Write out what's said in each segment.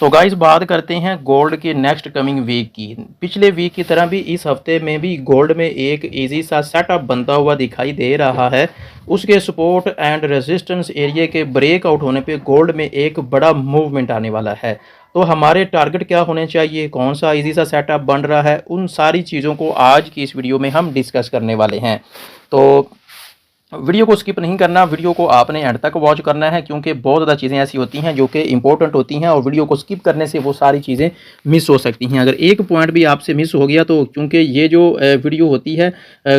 तो गाइस बात करते हैं गोल्ड के नेक्स्ट कमिंग वीक की। पिछले वीक की तरह भी इस हफ्ते में भी गोल्ड में एक इजी सा सेटअप बनता हुआ दिखाई दे रहा है। उसके सपोर्ट एंड रेजिस्टेंस एरिया के ब्रेकआउट होने पे गोल्ड में एक बड़ा मूवमेंट आने वाला है। तो हमारे टारगेट क्या होने चाहिए, कौन सा इजी सा सेटअप बन रहा है, उन सारी चीज़ों को आज की इस वीडियो में हम डिस्कस करने वाले हैं। तो वीडियो को स्किप नहीं करना, वीडियो को आपने एंड तक वॉच करना है, क्योंकि बहुत ज़्यादा चीज़ें ऐसी होती हैं जो कि इंपॉर्टेंट होती हैं और वीडियो को स्किप करने से वो सारी चीज़ें मिस हो सकती हैं। अगर एक पॉइंट भी आपसे मिस हो गया तो, क्योंकि ये जो वीडियो होती है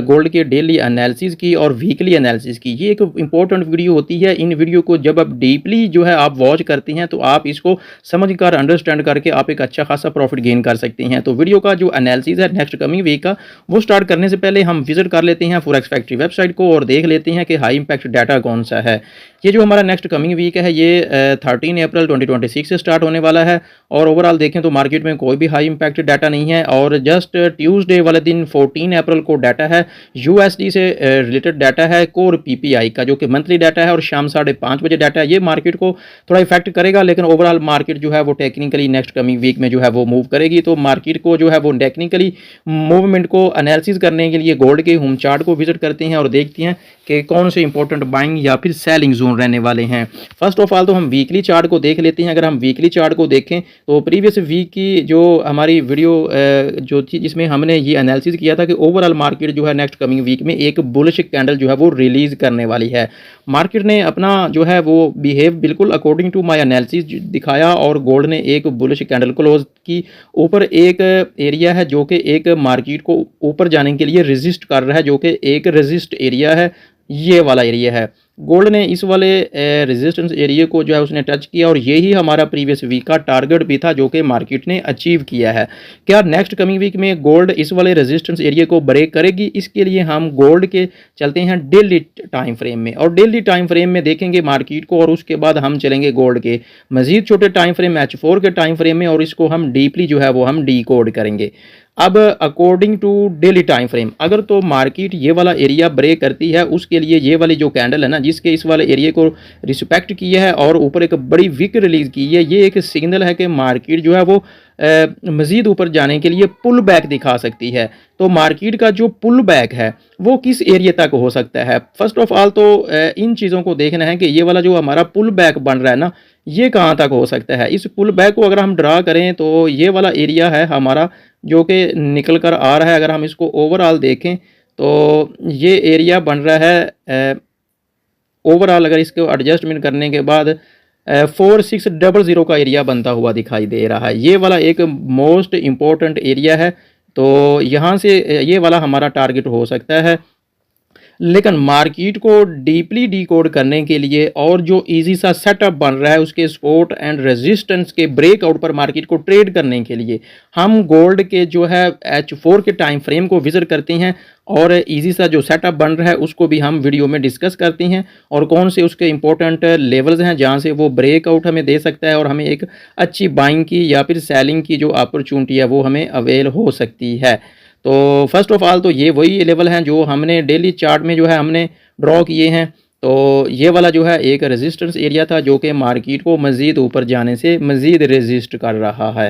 गोल्ड के डेली एनालिसिस की और वीकली एनालिसिस की, ये एक इंपॉर्टेंट वीडियो होती है। इन वीडियो को जब आप डीपली जो है आप वॉच करते हैं तो आप इसको समझ कर अंडरस्टैंड करके आप एक अच्छा खासा प्रॉफिट गेन कर सकते हैं। तो वीडियो का जो एनालिसिस है नेक्स्ट कमिंग वीक का, वो स्टार्ट करने से पहले हम विजिट कर लेते हैं फॉरेक्स फैक्ट्री वेबसाइट को और देख लेते हैं कि हाई इंपैक्ट डाटा कौन सा है। ये जो हमारा नेक्स्ट कमिंग वीक है ये 13 अप्रैल 2026 से स्टार्ट होने वाला है। और ओवरऑल देखें तो मार्केट में कोई भी हाई इंपैक्ट डाटा नहीं है और जस्ट ट्यूसडे वाले दिन 14 अप्रैल को डाटा है यूएसडी से रिलेटेड डाटा है कोर पीपीआई का, जो कि मंथली डाटा है और शाम 5:30 बजे डाटा है। ये मार्केट को थोड़ा इफेक्ट करेगा, लेकिन ओवरऑल मार्केट जो है वो टेक्निकली नेक्स्ट कमिंग वीक में जो है वो मूव करेगी। तो मार्केट को जो है वो टेक्निकली मूवमेंट को एनालिसिस करने के लिए गोल्ड के होम चार्ट को विजिट करते हैं और देखते हैं कि कौन से इंपॉर्टेंट बाइंग या फिर सेलिंग जोन रहने वाले हैं। फर्स्ट ऑफ ऑल तो हम वीकली चार्ट को देख लेते हैं। अगर हम वीकली चार्ट को देखें तो प्रीवियस वीक की जो हमारी वीडियो जो थी जिसमें हमने ये एनालिसिस किया था कि ओवरऑल मार्केट जो है नेक्स्ट कमिंग वीक में एक बुलिश कैंडल जो है वो रिलीज करने वाली है। मार्केट ने अपना जो है वो बिहेव बिल्कुल अकॉर्डिंग टू माई एनालिसिस दिखाया और गोल्ड ने एक बुलिश कैंडल क्लोज की। ऊपर एक एरिया है जो कि एक मार्केट को ऊपर जाने के लिए रेजिस्ट कर रहा है, जो कि एक रेजिस्ट एरिया है, ये वाला एरिया है। गोल्ड ने इस वाले रेजिस्टेंस एरिया को जो है उसने टच किया और यही हमारा प्रीवियस वीक का टारगेट भी था जो कि मार्केट ने अचीव किया है। क्या नेक्स्ट कमिंग वीक में गोल्ड इस वाले रेजिस्टेंस एरिया को ब्रेक करेगी? इसके लिए हम गोल्ड के चलते हैं डेली टाइम फ्रेम में और डेली टाइम फ्रेम में देखेंगे मार्केट को और उसके बाद हम चलेंगे गोल्ड के मजीद छोटे टाइम फ्रेम H4 के टाइम फ्रेम में और इसको हम डीपली जो है वो हम डी कोड करेंगे। अब according to daily time frame अगर तो मार्केट ये वाला एरिया ब्रेक करती है, उसके लिए ये वाली जो कैंडल है ना जिसके इस वाले एरिया को रिस्पेक्ट किया है और ऊपर एक बड़ी विक रिलीज की है, ये एक सिग्नल है कि मार्केट जो है वो मज़ीद ऊपर जाने के लिए पुल बैक दिखा सकती है। तो मार्केट का जो पुल बैक है वो किस एरिया तक हो सकता है? फर्स्ट ऑफ ऑल तो इन चीज़ों को देखना है कि ये वाला जो हमारा पुल बैक बन रहा है ना, ये कहाँ तक हो सकता है। इस पुल बैक को अगर हम ड्रा करें तो ये वाला एरिया है हमारा जो कि निकल कर आ रहा है। अगर हम इसको ओवरऑल देखें तो ये एरिया बन रहा है ओवरऑल, अगर इसको एडजस्टमेंट करने के बाद 4600 का एरिया बनता हुआ दिखाई दे रहा है। ये वाला एक मोस्ट इम्पोर्टेंट एरिया है, तो यहाँ से ये वाला हमारा टारगेट हो सकता है। लेकिन मार्केट को डीपली डीकोड करने के लिए और जो इजी सा सेटअप बन रहा है उसके सपोर्ट एंड रेजिस्टेंस के ब्रेकआउट पर मार्केट को ट्रेड करने के लिए हम गोल्ड के जो है H4 के टाइम फ्रेम को विजिट करते हैं और इजी सा जो सेटअप बन रहा है उसको भी हम वीडियो में डिस्कस करते हैं और कौन से उसके इंपॉर्टेंट लेवल्स हैं जहां से वो ब्रेकआउट हमें दे सकता है और हमें एक अच्छी बाइंग की या फिर सेलिंग की जो अपॉर्चुनिटी है वो हमें अवेल हो सकती है। तो फर्स्ट ऑफ ऑल तो ये वही लेवल हैं जो हमने डेली चार्ट में जो है हमने ड्रॉ किए हैं। तो ये वाला जो है एक रेजिस्टेंस एरिया था जो कि मार्केट को मज़ीद ऊपर जाने से मज़ीद रेजिस्ट कर रहा है।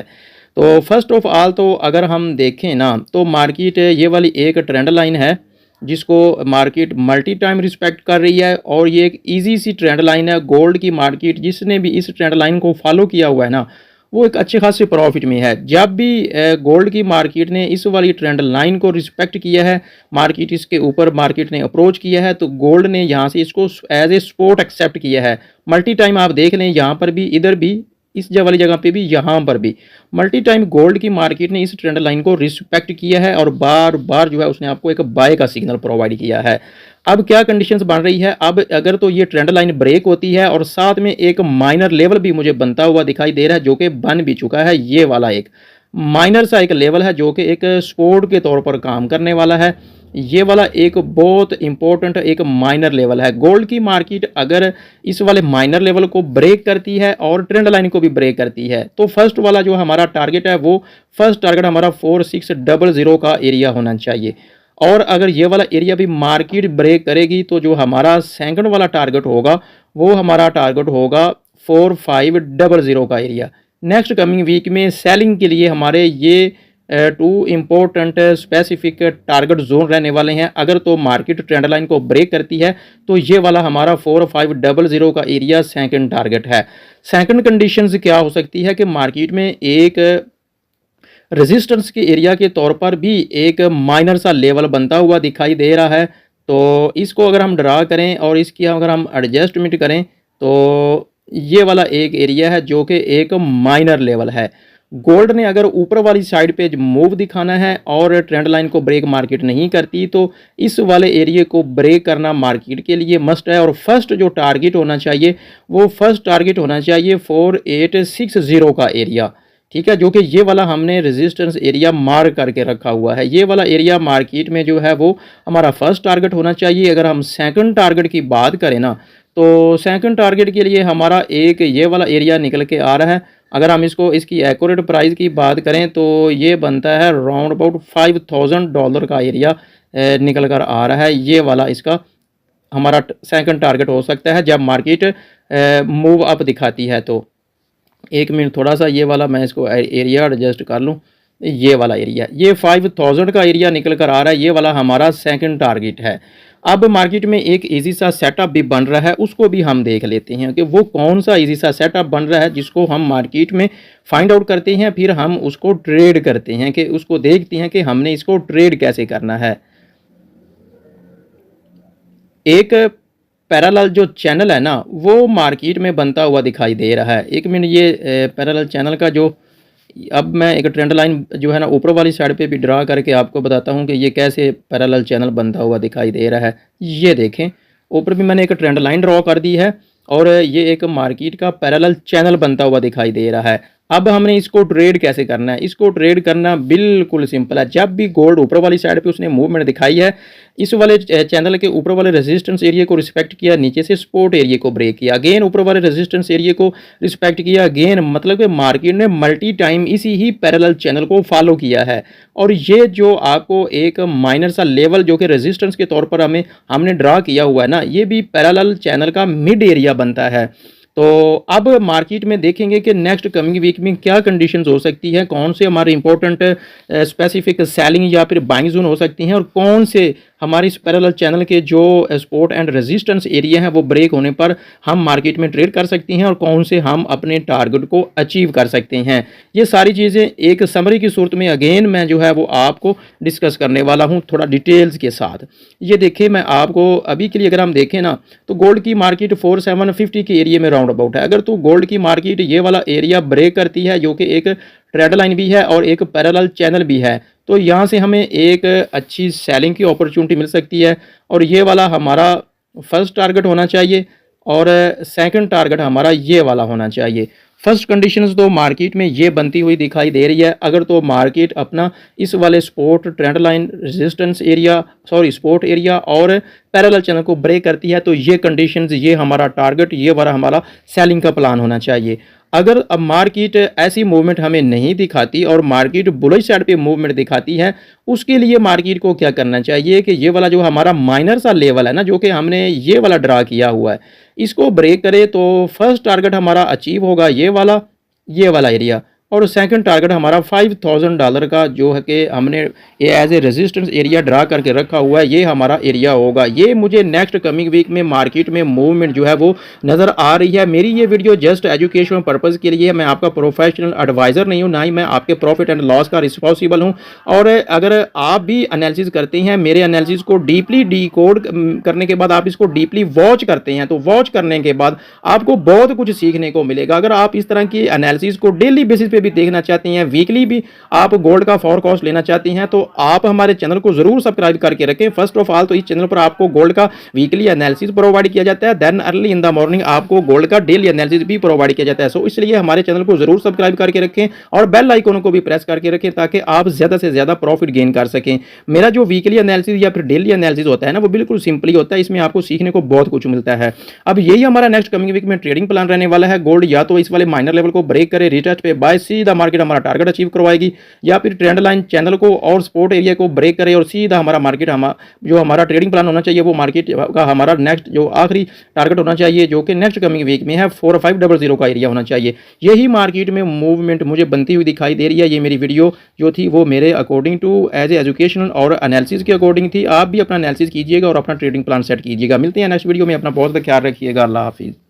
तो फर्स्ट ऑफ ऑल तो अगर हम देखें ना तो मार्केट ये वाली एक ट्रेंड लाइन है जिसको मार्केट मल्टी टाइम रिस्पेक्ट कर रही है और ये एक इजी सी ट्रेंड लाइन है। गोल्ड की मार्केट जिसने भी इस ट्रेंड लाइन को फॉलो किया हुआ है ना वो एक अच्छे खासे प्रॉफिट में है। जब भी गोल्ड की मार्केट ने इस वाली ट्रेंड लाइन को रिस्पेक्ट किया है, मार्केट इसके ऊपर मार्केट ने अप्रोच किया है, तो गोल्ड ने यहाँ से इसको एज ए सपोर्ट एक्सेप्ट किया है। मल्टी टाइम आप देख लें यहाँ पर भी, इधर भी, इस वाली जगह पे भी, यहाँ पर भी मल्टी टाइम गोल्ड की मार्केट ने इस ट्रेंड लाइन को रिस्पेक्ट किया है और बार बार जो है उसने आपको एक बाय का सिग्नल प्रोवाइड किया है। अब क्या कंडीशंस बन रही है, अब अगर तो ये ट्रेंड लाइन ब्रेक होती है और साथ में एक माइनर लेवल भी मुझे बनता हुआ दिखाई दे रहा है जो कि बन भी चुका है। ये वाला एक माइनर सा एक लेवल है जो कि एक सपोर्ट के तौर पर काम करने वाला है। ये वाला एक बहुत इंपॉर्टेंट एक माइनर लेवल है। गोल्ड की मार्केट अगर इस वाले माइनर लेवल को ब्रेक करती है और ट्रेंड लाइन को भी ब्रेक करती है तो फर्स्ट वाला जो हमारा टारगेट है वो फर्स्ट टारगेट हमारा 4600 का एरिया होना चाहिए। और अगर ये वाला एरिया भी मार्केट ब्रेक करेगी तो जो हमारा सेकंड वाला टारगेट होगा वो हमारा टारगेट होगा 4500 का एरिया। नेक्स्ट कमिंग वीक में सेलिंग के लिए हमारे ये two important specific target zone रहने वाले हैं। अगर तो मार्केट ट्रेंड लाइन को ब्रेक करती है तो ये वाला हमारा 4500 का एरिया सेकंड टारगेट है। सेकंड कंडीशंस क्या हो सकती है कि मार्केट में एक रेजिस्टेंस के एरिया के तौर पर भी एक माइनर सा लेवल बनता हुआ दिखाई दे रहा है। तो इसको अगर हम ड्रा करें और इसकी अगर हम एडजस्टमेंट करें तो ये वाला एक एरिया है जो कि एक माइनर लेवल है। गोल्ड ने अगर ऊपर वाली साइड पे मूव दिखाना है और ट्रेंड लाइन को ब्रेक मार्केट नहीं करती तो इस वाले एरिया को ब्रेक करना मार्केट के लिए मस्ट है। और फर्स्ट जो टारगेट होना चाहिए वो फर्स्ट टारगेट होना चाहिए 4860 का एरिया, ठीक है, जो कि ये वाला हमने रेजिस्टेंस एरिया मार्क करके रखा हुआ है। ये वाला एरिया मार्केट में जो है वो हमारा फर्स्ट टारगेट होना चाहिए। अगर हम सेकंड टारगेट की बात करें ना तो सेकंड टारगेट के लिए हमारा एक ये वाला एरिया निकल के आ रहा है। अगर हम इसको इसकी एक्यूरेट प्राइस की बात करें तो ये बनता है राउंड अबाउट $5000 का एरिया निकल कर आ रहा है। ये वाला इसका हमारा सेकंड टारगेट हो सकता है जब मार्केट मूव अप दिखाती है। तो एक मिनट, थोड़ा सा ये वाला मैं इसको एरिया एडजस्ट कर लूँ। ये वाला एरिया, ये 5000 का एरिया निकल कर आ रहा है, ये वाला हमारा सेकंड टारगेट है। अब मार्केट में एक इजी सा सेटअप भी बन रहा है, उसको भी हम देख लेते हैं कि वो कौन सा इजी सा सेटअप बन रहा है जिसको हम मार्केट में फाइंड आउट करते हैं, फिर हम उसको ट्रेड करते हैं कि उसको देखते हैं कि हमने इसको ट्रेड कैसे करना है। एक पैरेलल जो चैनल है ना वो मार्केट में बनता हुआ दिखाई दे रहा है। एक मिनट, ये पैरेलल चैनल का जो अब मैं एक ट्रेंड लाइन जो है ना ऊपर वाली साइड पे भी ड्रा करके आपको बताता हूँ कि ये कैसे पैरेलल चैनल बनता हुआ दिखाई दे रहा है। ये देखें, ऊपर भी मैंने एक ट्रेंड लाइन ड्रॉ कर दी है और ये एक मार्केट का पैरेलल चैनल बनता हुआ दिखाई दे रहा है। अब हमने इसको ट्रेड कैसे करना है? इसको ट्रेड करना बिल्कुल सिंपल है। जब भी गोल्ड ऊपर वाली साइड पे उसने मूवमेंट दिखाई है, इस वाले चैनल के ऊपर वाले रेजिस्टेंस एरिया को रिस्पेक्ट किया, नीचे से सपोर्ट एरिया को ब्रेक किया, अगेन ऊपर वाले रेजिस्टेंस एरिया को रिस्पेक्ट किया, अगेन, मतलब कि मार्केट ने मल्टी टाइम इसी ही पैरेलल चैनल को फॉलो किया है। और ये जो आपको एक माइनर सा लेवल जो कि रेजिस्टेंस के तौर पर हमने ड्रा किया हुआ है ना, ये भी पैरेलल चैनल का मिड एरिया बनता है। तो अब मार्केट में देखेंगे कि नेक्स्ट कमिंग वीक में क्या कंडीशंस हो सकती है, कौन से हमारे इंपॉर्टेंट स्पेसिफिक सेलिंग या फिर बाइंग जोन हो सकती हैं और कौन से हमारे इस पैरेलल चैनल के जो सपोर्ट एंड रेजिस्टेंस एरिया है वो ब्रेक होने पर हम मार्केट में ट्रेड कर सकते हैं और कौन से हम अपने टारगेट को अचीव कर सकते हैं। ये सारी चीज़ें एक समरी की सूरत में अगेन मैं जो है वो आपको डिस्कस करने वाला हूँ थोड़ा डिटेल्स के साथ। ये देखिए, मैं आपको अभी के लिए अगर हम देखें ना तो गोल्ड की मार्केट 4750 के एरिया में राउंड अबाउट है। अगर तो गोल्ड की मार्केट ये वाला एरिया ब्रेक करती है जो कि एक ट्रेड लाइन भी है और एक पैरेलल चैनल भी है, तो यहाँ से हमें एक अच्छी सेलिंग की अपॉर्चुनिटी मिल सकती है। और ये वाला हमारा फर्स्ट टारगेट होना चाहिए और सेकंड टारगेट हमारा ये वाला होना चाहिए। फर्स्ट कंडीशंस तो मार्केट में ये बनती हुई दिखाई दे रही है। अगर तो मार्केट अपना इस वाले support trend line resistance area support area और पैरेलल चैनल को ब्रेक करती है तो ये कंडीशंस, ये हमारा टारगेट, ये वाला हमारा सेलिंग का प्लान होना चाहिए। अगर अब मार्केट ऐसी मूवमेंट हमें नहीं दिखाती और मार्केट बुलिश साइड पे मूवमेंट दिखाती है, उसके लिए मार्केट को क्या करना चाहिए कि ये वाला जो हमारा माइनर सा लेवल है ना जो कि हमने ये वाला ड्रा किया हुआ है, इसको ब्रेक करे तो फर्स्ट टारगेट हमारा अचीव होगा ये वाला एरिया और सेकंड टारगेट हमारा $5000 का जो है कि हमने as a resistance area draw करके रखा हुआ है, ये हमारा एरिया होगा। ये मुझे नेक्स्ट कमिंग वीक में मार्केट में मूवमेंट जो है वो नज़र आ रही है। मेरी ये वीडियो जस्ट एजुकेशन पर्पज़ के लिए है, मैं आपका प्रोफेशनल एडवाइज़र नहीं हूँ, ना ही मैं आपके प्रॉफिट एंड लॉस का रिस्पॉन्सिबल हूँ। और अगर आप भी एनालिसिस करते हैं, मेरे एनालिसिस को डीपली डिकोड करने के बाद आप इसको डीपली वॉच करते हैं, तो वॉच करने के बाद आपको बहुत कुछ सीखने को मिलेगा। अगर आप इस तरह की एनालिसिस को डेली बेसिस भी देखना चाहती हैं, वीकली भी आप गोल्ड का फॉरकास्ट लेना चाहती हैं, तो आप हमारे चैनल को जरूर सब्सक्राइब करके रखें। फर्स्ट ऑफ ऑल तो इस चैनल पर आपको गोल्ड का वीकली एनालिसिस प्रोवाइड किया जाता है, then early in the morning आपको गोल्ड का डेली एनालिसिस भी प्रोवाइड किया जाता है। सो इसलिए हमारे चैनल को जरूर सब्सक्राइब करके रखें और बेल आइकन को भी प्रेस करके रखें ताकि आप ज्यादा से ज्यादा प्रॉफिट गेन कर सकें। मेरा जो वीकली एनालिसिस या फिर डेली एनालिसिस होता है ना, वो बिल्कुल सिंपली होता है, इसमें आपको सीखने को बहुत कुछ मिलता है। अब यही हमारा नेक्स्ट कमिंग वीक में ट्रेडिंग प्लान रहने वाला है। गोल्ड या तो इस वाले माइनर लेवल को ब्रेक करे, रिटेस्ट पे बाय सीधा मार्केट हमारा टारगेट अचीव करवाएगी, या फिर ट्रेंड लाइन चैनल को और सपोर्ट एरिया को ब्रेक करे और सीधा हमारा मार्केट जो हमारा ट्रेडिंग प्लान होना चाहिए वो मार्केट का हमारा नेक्स्ट जो आखिरी टारगेट होना चाहिए जो कि नेक्स्ट कमिंग वीक में है 4500 का एरिया होना चाहिए। यही मार्केट में मूवमेंट मुझे बनती हुई दिखाई दे रही है। ये मेरी वीडियो जो थी वो मेरे according to as a educational और एनालिसिस के अकॉर्डिंग थी। आप भी अपना एनालिसिस कीजिएगा और अपना ट्रेडिंग प्लान सेट कीजिएगा। मिलते हैं नेक्स्ट वीडियो में। अपना बहुत ख्याल रखिएगा। अल्लाह हाफिज़।